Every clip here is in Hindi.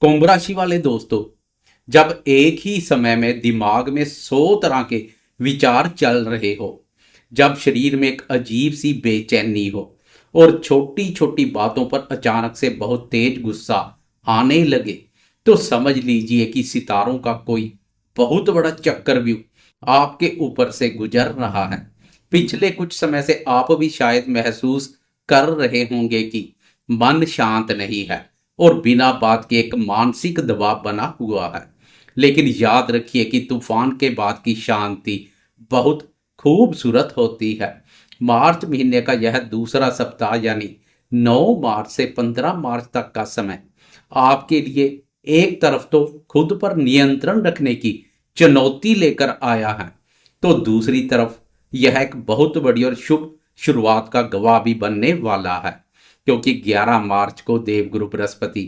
कुंभ राशि वाले दोस्तों, जब एक ही समय में दिमाग में 100 तरह के विचार चल रहे हो, जब शरीर में एक अजीब सी बेचैनी हो और छोटी छोटी बातों पर अचानक से बहुत तेज गुस्सा आने लगे, तो समझ लीजिए कि सितारों का कोई बहुत बड़ा चक्रव्यूह आपके ऊपर से गुजर रहा है। पिछले कुछ समय से आप भी शायद महसूस कर रहे होंगे कि मन शांत नहीं है और बिना बात के एक मानसिक दबाव बना हुआ है। लेकिन याद रखिए कि तूफान के बाद की शांति बहुत खूबसूरत होती है। मार्च महीने का यह दूसरा सप्ताह यानी 9 मार्च से 15 मार्च तक का समय आपके लिए एक तरफ तो खुद पर नियंत्रण रखने की चुनौती लेकर आया है, तो दूसरी तरफ यह एक बहुत बड़ी और शुभ शुरुआत का गवाह भी बनने वाला है। क्योंकि 11 मार्च को देवगुरु बृहस्पति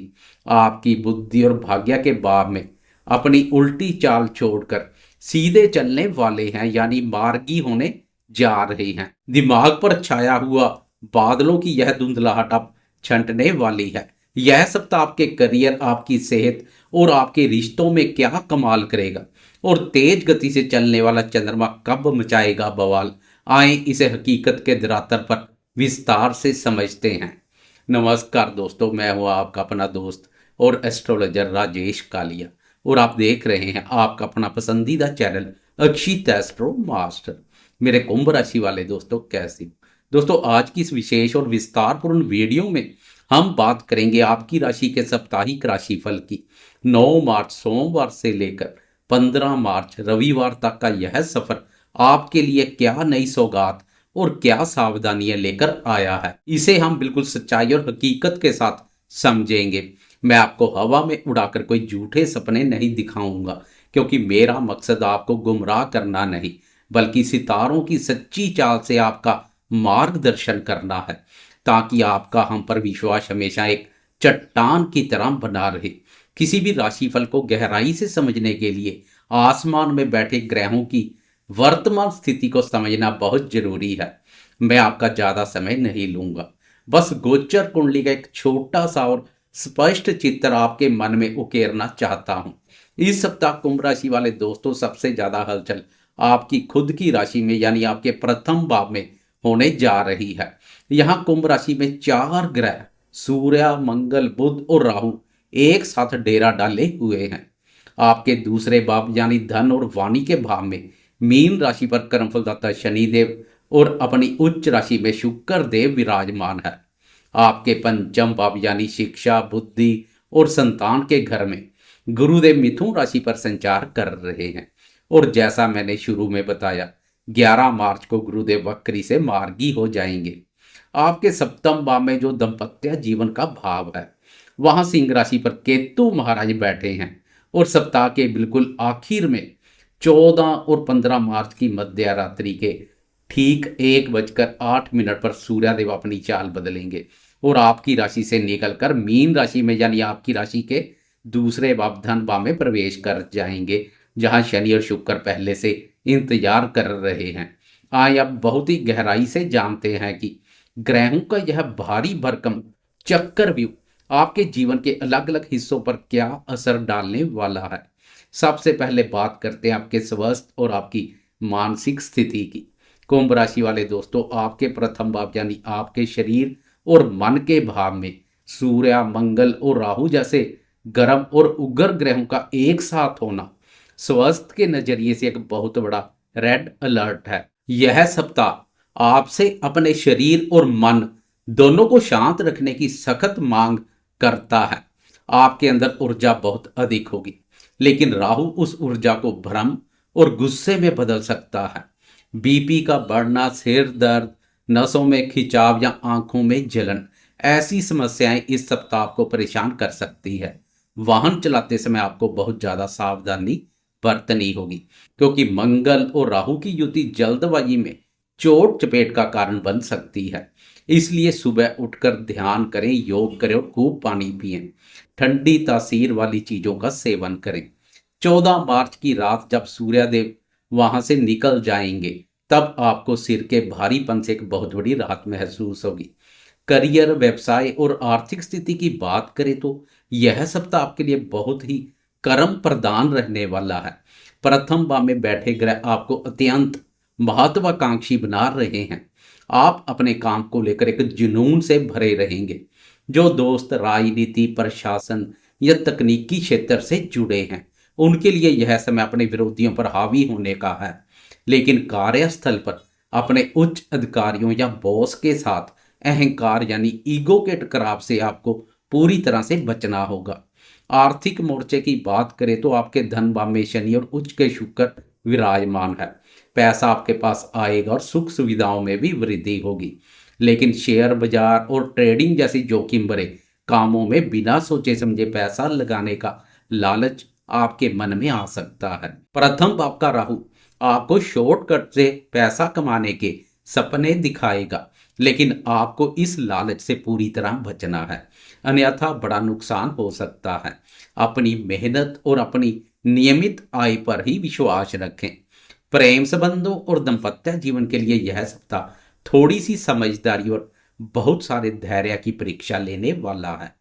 आपकी बुद्धि और भाग्य के भाव में अपनी उल्टी चाल छोड़कर सीधे चलने वाले हैं, यानी मार्गी होने जा रहे हैं। दिमाग पर छाया हुआ बादलों की यह धुंधलाहट अब छंटने वाली है। यह सप्ताह आपके करियर, आपकी सेहत और आपके रिश्तों में क्या कमाल करेगा, और तेज गति से चलने वाला चंद्रमा कब मचाएगा बवाल। आए इसे हकीकत के धरातल पर विस्तार से समझते हैं। नमस्कार दोस्तों, मैं हूं आपका अपना दोस्त और एस्ट्रोलॉजर राजेश कालिया, और आप देख रहे हैं आपका अपना पसंदीदा चैनल अक्षित एस्ट्रो मास्टर। मेरे कुंभ राशि वाले दोस्तों, कैसे हो? दोस्तों, आज की इस विशेष और विस्तारपूर्ण वीडियो में हम बात करेंगे आपकी राशि के साप्ताहिक राशिफल की। 9 मार्च सोमवार से लेकर 15 मार्च रविवार तक का यह सफर आपके लिए क्या नई सौगात और क्या सावधानियां लेकर आया है, इसे हम बिल्कुल सच्चाई और हकीकत के साथ समझेंगे। मैं आपको हवा में उड़ाकर कोई झूठे सपने नहीं दिखाऊंगा, क्योंकि मेरा मकसद आपको गुमराह करना नहीं, बल्कि सितारों की सच्ची चाल से आपका मार्गदर्शन करना है, ताकि आपका हम पर विश्वास हमेशा एक चट्टान की तरह बना रहे। किसी भी राशिफल को गहराई से समझने के लिए आसमान में बैठे ग्रहों की वर्तमान स्थिति को समझना बहुत जरूरी है। मैं आपका ज्यादा समय नहीं लूंगा, बस गोचर कुंडली का एक छोटा सा और स्पष्ट चित्र आपके मन में उकेरना चाहता हूं। इस सप्ताह कुंभ राशि वाले दोस्तों, सबसे ज्यादा हलचल आपकी खुद की राशि में यानी आपके प्रथम भाव में होने जा रही है। यहाँ कुंभ राशि में 4 ग्रह सूर्य, मंगल, बुध और राहु एक साथ डेरा डाले हुए हैं। आपके दूसरे भाव यानी धन और वाणी के भाव में मीन राशि पर कर्मफलदाता शनिदेव और अपनी उच्च राशि में शुक्र देव विराजमान है। आपके पंचम भाव यानी शिक्षा, बुद्धि और संतान के घर में गुरुदेव मिथुन राशि पर संचार कर रहे हैं। और जैसा मैंने शुरू में बताया, 11 मार्च को गुरुदेव वक्री से मार्गी हो जाएंगे। आपके सप्तम भाव में जो दाम्पत्य जीवन का भाव है, वहां सिंह राशि पर केतु महाराज बैठे हैं। और सप्ताह के बिल्कुल आखिर में 14 और 15 मार्च की मध्य रात्रि के ठीक 1:08 पर सूर्यदेव अपनी चाल बदलेंगे और आपकी राशि से निकलकर मीन राशि में यानी आपकी राशि के दूसरे भाव धन भाव में प्रवेश कर जाएंगे, जहां शनि और शुक्र पहले से इंतजार कर रहे हैं। आइए अब बहुत ही गहराई से जानते हैं कि ग्रहों का यह भारी भरकम चक्रव्यूह आपके जीवन के अलग अलग हिस्सों पर क्या असर डालने वाला है। सबसे पहले बात करते हैं आपके स्वास्थ्य और आपकी मानसिक स्थिति की। कुंभ राशि वाले दोस्तों, आपके प्रथम भाव यानी आपके शरीर और मन के भाव में सूर्य, मंगल और राहु जैसे गर्म और उग्र ग्रहों का एक साथ होना स्वास्थ्य के नजरिए से एक बहुत बड़ा रेड अलर्ट है। यह सप्ताह आपसे अपने शरीर और मन दोनों को शांत रखने की सख्त मांग करता है। आपके अंदर ऊर्जा बहुत अधिक होगी, लेकिन राहु उस ऊर्जा को भ्रम और गुस्से में बदल सकता है। बीपी का बढ़ना, सिर दर्द, नसों में खिंचाव या आंखों में जलन, ऐसी समस्याएं इस सप्ताह आपको परेशान कर सकती है। वाहन चलाते समय आपको बहुत ज्यादा सावधानी बरतनी होगी, क्योंकि मंगल और राहु की युति जल्दबाजी में चोट चपेट का कारण बन सकती है। इसलिए सुबह उठकर ध्यान करें, योग करें और खूब पानी पिएं। ठंडी तासीर वाली चीजों का सेवन करें। 14 मार्च की रात जब सूर्यदेव वहां से निकल जाएंगे, तब आपको सिर के भारीपन से एक बहुत बड़ी राहत महसूस होगी। करियर, व्यवसाय और आर्थिक स्थिति की बात करें तो यह सप्ताह आपके लिए बहुत ही कर्म प्रदान रहने वाला है। प्रथम भाव में बैठे ग्रह आपको अत्यंत महत्वाकांक्षी बना रहे हैं। आप अपने काम को लेकर एक जुनून से भरे रहेंगे। जो दोस्त राजनीति, प्रशासन या तकनीकी क्षेत्र से जुड़े हैं, उनके लिए यह समय अपने विरोधियों पर हावी होने का है। लेकिन कार्यस्थल पर अपने उच्च अधिकारियों या बॉस के साथ अहंकार यानी ईगो के टकराव से आपको पूरी तरह से बचना होगा। आर्थिक मोर्चे की बात करें तो आपके धन भाव में शनि और उच्च के शुक्र विराजमान है। पैसा आपके पास आएगा और सुख सुविधाओं में भी वृद्धि होगी। लेकिन शेयर बाजार और ट्रेडिंग जैसे जोखिम भरे कामों में बिना सोचे समझे पैसा लगाने का लालच आपके मन में आ सकता है। प्रथम भाव का राहु आपको शॉर्टकट से पैसा कमाने के सपने दिखाएगा, लेकिन आपको इस लालच से पूरी तरह बचना है, अन्यथा बड़ा नुकसान हो सकता है। अपनी मेहनत और अपनी नियमित आय पर ही विश्वास रखें। प्रेम संबंधों और दाम्पत्य जीवन के लिए यह सप्ताह थोड़ी सी समझदारी और बहुत सारे धैर्य की परीक्षा लेने वाला है।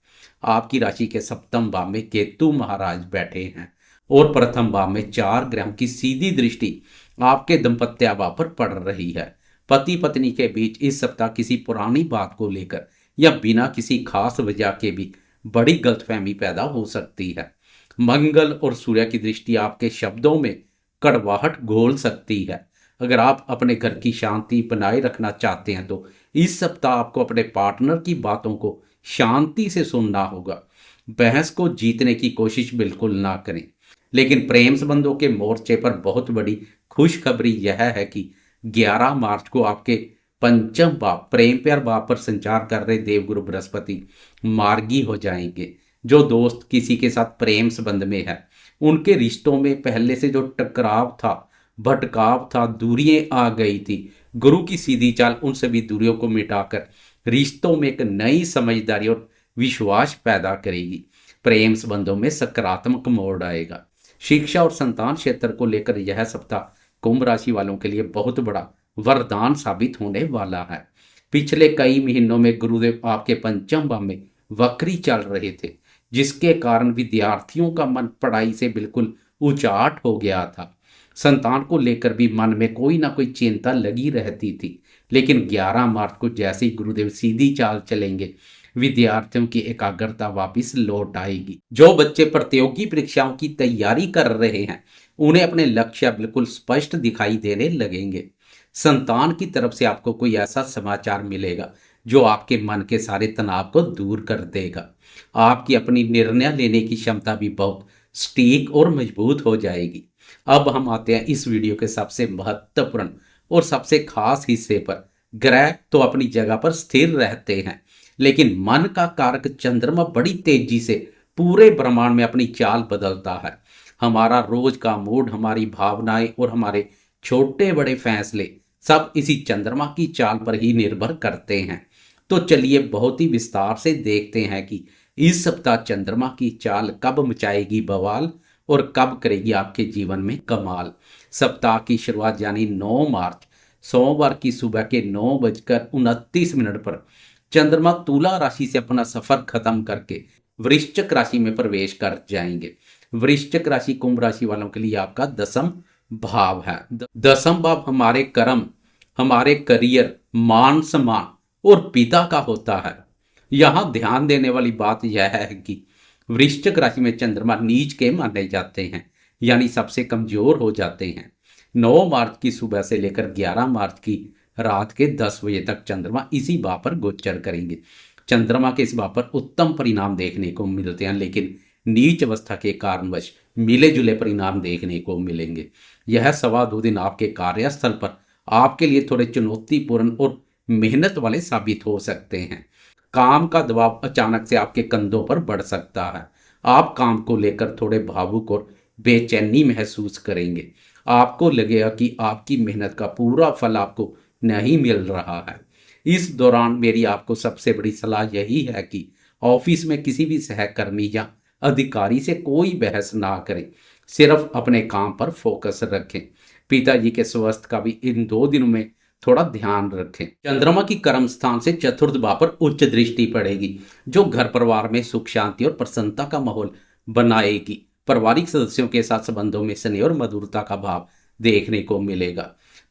आपकी राशि के सप्तम भाव में केतु महाराज बैठे हैं और प्रथम भाव में 4 ग्रहों की सीधी दृष्टि आपके दाम्पत्य भाव पर पड़ रही है। पति पत्नी के बीच इस सप्ताह किसी पुरानी बात को लेकर या बिना किसी खास वजह के भी बड़ी गलतफहमी पैदा हो सकती है। मंगल और सूर्य की दृष्टि आपके शब्दों में कड़वाहट घोल सकती है। अगर आप अपने घर की शांति बनाए रखना चाहते हैं तो इस सप्ताह आपको अपने पार्टनर की बातों को शांति से सुनना होगा। बहस को जीतने की कोशिश बिल्कुल ना करें। लेकिन प्रेम संबंधों के मोर्चे पर बहुत बड़ी खुशखबरी यह है कि 11 मार्च को आपके पंचम भाव प्रेम प्यार भाव पर संचार कर रहे देवगुरु बृहस्पति मार्गी हो जाएंगे। जो दोस्त किसी के साथ प्रेम संबंध में है, उनके रिश्तों में पहले से जो टकराव था, भटकाव था, दूरियां आ गई थी, गुरु की सीधी चाल उन सभी दूरियों को मिटाकर रिश्तों में एक नई समझदारी और विश्वास पैदा करेगी। प्रेम संबंधों में सकारात्मक मोड़ आएगा। शिक्षा और संतान क्षेत्र को लेकर यह सप्ताह कुंभ राशि वालों के लिए बहुत बड़ा वरदान साबित होने वाला है। पिछले कई महीनों में गुरुदेव आपके पंचम भाव में वक्री चल रहे थे, जिसके कारण विद्यार्थियों का मन पढ़ाई से बिल्कुल उचाट हो गया था। संतान को लेकर भी मन में कोई ना कोई चिंता लगी रहती थी। लेकिन 11 मार्च को जैसे ही गुरुदेव सीधी चाल चलेंगे, विद्यार्थियों की एकाग्रता वापस लौट आएगी। जो बच्चे प्रतियोगी परीक्षाओं की तैयारी कर रहे हैं, उन्हें अपने लक्ष्य बिल्कुल स्पष्ट दिखाई देने लगेंगे। संतान की तरफ से आपको कोई ऐसा समाचार मिलेगा जो आपके मन के सारे तनाव को दूर कर देगा। आपकी अपनी निर्णय लेने की क्षमता भी बहुत सटीक और मजबूत हो जाएगी। अब हम आते हैं इस वीडियो के सबसे महत्वपूर्ण और सबसे खास हिस्से पर। ग्रह तो अपनी जगह पर स्थिर रहते हैं, लेकिन मन का कारक चंद्रमा बड़ी तेजी से पूरे ब्रह्मांड में अपनी चाल बदलता है। हमारा रोज का मूड, हमारी भावनाएं और हमारे छोटे बड़े फैसले सब इसी चंद्रमा की चाल पर ही निर्भर करते हैं। तो चलिए बहुत ही विस्तार से देखते हैं कि इस सप्ताह चंद्रमा की चाल कब मचाएगी बवाल और कब करेगी आपके जीवन में कमाल। सप्ताह की शुरुआत यानी 9 मार्च सोमवार की सुबह के 9:29 पर चंद्रमा तुला राशि से अपना सफर खत्म करके वृश्चिक राशि में प्रवेश कर जाएंगे। वृश्चिक राशि कुंभ राशि वालों के लिए आपका 10वां भाव है। 10वां भाव हमारे कर्म, हमारे करियर, मान सम्मान और पिता का होता है। यहां ध्यान देने वाली बात यह है कि वृश्चिक राशि में चंद्रमा नीच के माने जाते हैं, यानी सबसे कमजोर हो जाते हैं। 9 मार्च की सुबह से लेकर 11 मार्च की रात के 10 बजे तक चंद्रमा इसी भाव पर गोचर करेंगे। चंद्रमा के इस भाव पर उत्तम परिणाम देखने को मिलते हैं, लेकिन नीच अवस्था के कारणवश मिले जुले परिणाम देखने को मिलेंगे। यह 2.25 दिन आपके कार्यस्थल पर आपके लिए थोड़े चुनौतीपूर्ण और मेहनत वाले साबित हो सकते हैं। काम का दबाव अचानक से आपके कंधों पर बढ़ सकता है। आप काम को लेकर थोड़े भावुक और बेचैनी महसूस करेंगे। आपको लगेगा कि आपकी मेहनत का पूरा फल आपको नहीं मिल रहा है। इस दौरान मेरी आपको सबसे बड़ी सलाह यही है कि ऑफिस में किसी भी सहकर्मी या अधिकारी से कोई बहस ना करें, सिर्फ अपने काम पर फोकस रखें। पिताजी के स्वास्थ्य का भी इन 2 दिनों में थोड़ा ध्यान रखें। चंद्रमा की कर्म स्थान से चतुर्थ भाव पर उच्च दृष्टि पड़ेगी, जो घर परिवार में सुख शांति और प्रसन्नता का माहौल बनाएगी। पारिवारिक सदस्यों के साथ संबंधों में स्नेह और मधुरता का भाव देखने को मिलेगा।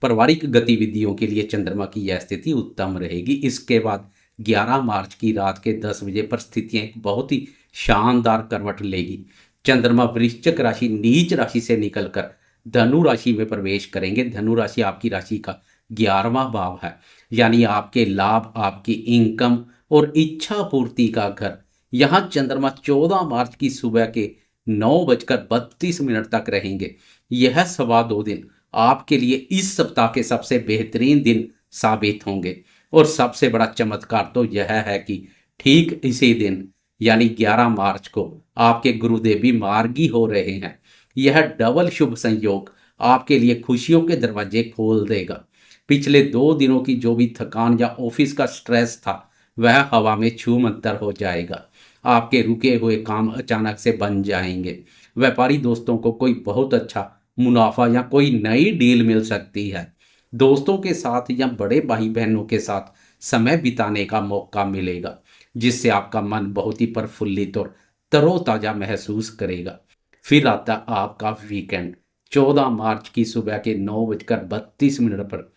पारिवारिक गतिविधियों के लिए चंद्रमा की यह स्थिति उत्तम रहेगी। इसके बाद 11 मार्च की रात के 10 बजे पर स्थितियां एक बहुत ही शानदार करवट लेगी। चंद्रमा वृश्चिक राशि नीच राशि से निकलकर धनु राशि में प्रवेश करेंगे। धनु राशि आपकी राशि का 11वां भाव है, यानी आपके लाभ, आपकी इनकम और इच्छा पूर्ति का घर। यहाँ चंद्रमा 14 मार्च की सुबह के 9:32 तक रहेंगे। यह सवा 2 दिन आपके लिए इस सप्ताह के सबसे बेहतरीन दिन साबित होंगे। और सबसे बड़ा चमत्कार तो यह है कि ठीक इसी दिन यानी 11 मार्च को आपके गुरुदेव भी मार्गी हो रहे हैं। यह डबल शुभ संयोग आपके लिए खुशियों के दरवाजे खोल देगा। पिछले 2 दिनों की जो भी थकान या ऑफिस का स्ट्रेस था वह हवा में छू मंतर हो जाएगा। आपके रुके हुए काम अचानक से बन जाएंगे। व्यापारी दोस्तों को कोई बहुत अच्छा मुनाफा या कोई नई डील मिल सकती है। दोस्तों के साथ या बड़े भाई बहनों के साथ समय बिताने का मौका मिलेगा, जिससे आपका मन बहुत ही प्रफुल्लित और तरोताजा महसूस करेगा। फिर आता आपका वीकेंड। 14 मार्च की सुबह के 9:32 पर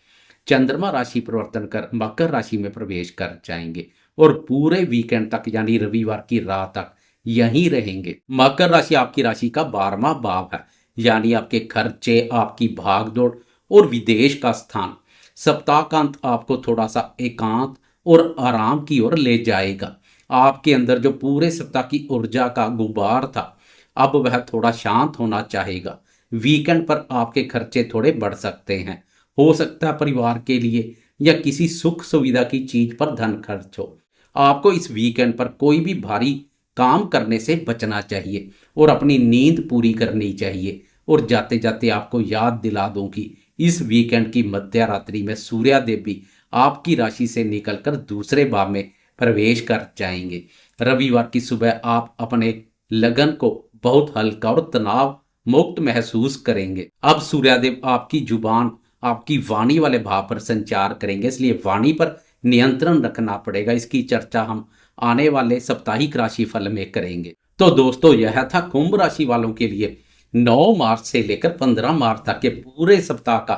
चंद्रमा राशि परिवर्तन कर मकर राशि में प्रवेश कर जाएंगे और पूरे वीकेंड तक यानी रविवार की रात तक यहीं रहेंगे। मकर राशि आपकी राशि का 12वां भाव है, यानी आपके खर्चे, आपकी भागदौड़ और विदेश का स्थान। सप्ताह का अंत आपको थोड़ा सा एकांत और आराम की ओर ले जाएगा। आपके अंदर जो पूरे सप्ताह की ऊर्जा का गुबार था, अब वह थोड़ा शांत होना चाहेगा। वीकेंड पर आपके खर्चे थोड़े बढ़ सकते हैं। हो सकता है परिवार के लिए या किसी सुख सुविधा की चीज पर धन खर्च हो। आपको इस वीकेंड पर कोई भी भारी काम करने से बचना चाहिए और अपनी नींद पूरी करनी चाहिए। और जाते जाते आपको याद दिला दूं कि इस वीकेंड की मध्य रात्रि में सूर्यदेव भी आपकी राशि से निकलकर दूसरे भाव में प्रवेश कर जाएंगे। रविवार की सुबह आप अपने लगन को बहुत हल्का और तनाव मुक्त महसूस करेंगे। अब सूर्यदेव आपकी जुबान, आपकी वाणी वाले भाव पर संचार करेंगे, इसलिए वाणी पर नियंत्रण रखना पड़ेगा। इसकी चर्चा हम आने वाले साप्ताहिक राशिफल में करेंगे। तो दोस्तों, यह था कुंभ राशि वालों के लिए 9 मार्च से लेकर 15 मार्च तक के पूरे सप्ताह का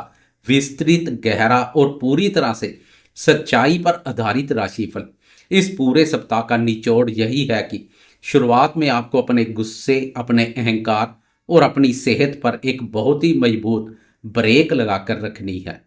विस्तृत, गहरा और पूरी तरह से सच्चाई पर आधारित राशिफल। इस पूरे सप्ताह का निचोड़ यही है कि शुरुआत में आपको अपने गुस्से, अपने अहंकार और अपनी सेहत पर एक बहुत ही मजबूत ब्रेक लगाकर रखनी है।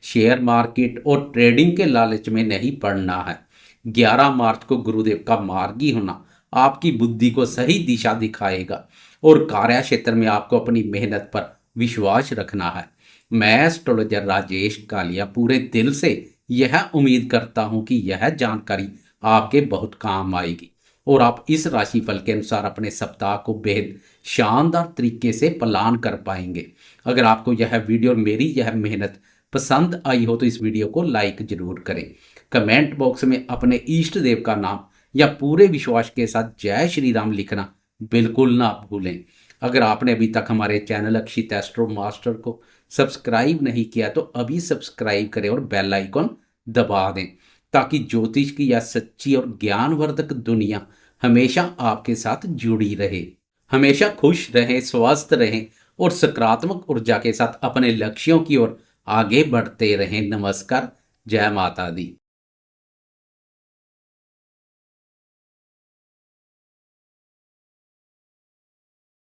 शेयर मार्केट और ट्रेडिंग के लालच में नहीं पड़ना है। 11 मार्च को गुरुदेव का मार्गी होना आपकी बुद्धि को सही दिशा दिखाएगा और कार्य क्षेत्र में आपको अपनी मेहनत पर विश्वास रखना है। मैं एस्ट्रोलॉजर राजेश कालिया पूरे दिल से यह उम्मीद करता हूं कि यह जानकारी आपके बहुत काम आएगी और आप इस राशिफल के अनुसार अपने सप्ताह को बेहद शानदार तरीके से प्लान कर पाएंगे। अगर आपको यह वीडियो और मेरी यह मेहनत पसंद आई हो तो इस वीडियो को लाइक जरूर करें। कमेंट बॉक्स में अपने इष्ट देव का नाम या पूरे विश्वास के साथ जय श्री राम लिखना बिल्कुल ना भूलें। अगर आपने अभी तक हमारे चैनल अक्षित एस्ट्रो मास्टर को सब्सक्राइब नहीं किया तो अभी सब्सक्राइब करें और बेल आइकन दबा दें, ताकि ज्योतिष की यह सच्ची और ज्ञानवर्धक दुनिया हमेशा आपके साथ जुड़ी रहे। हमेशा खुश रहें, स्वस्थ रहें और सकारात्मक ऊर्जा के साथ अपने लक्ष्यों की ओर आगे बढ़ते रहें। नमस्कार, जय माता दी।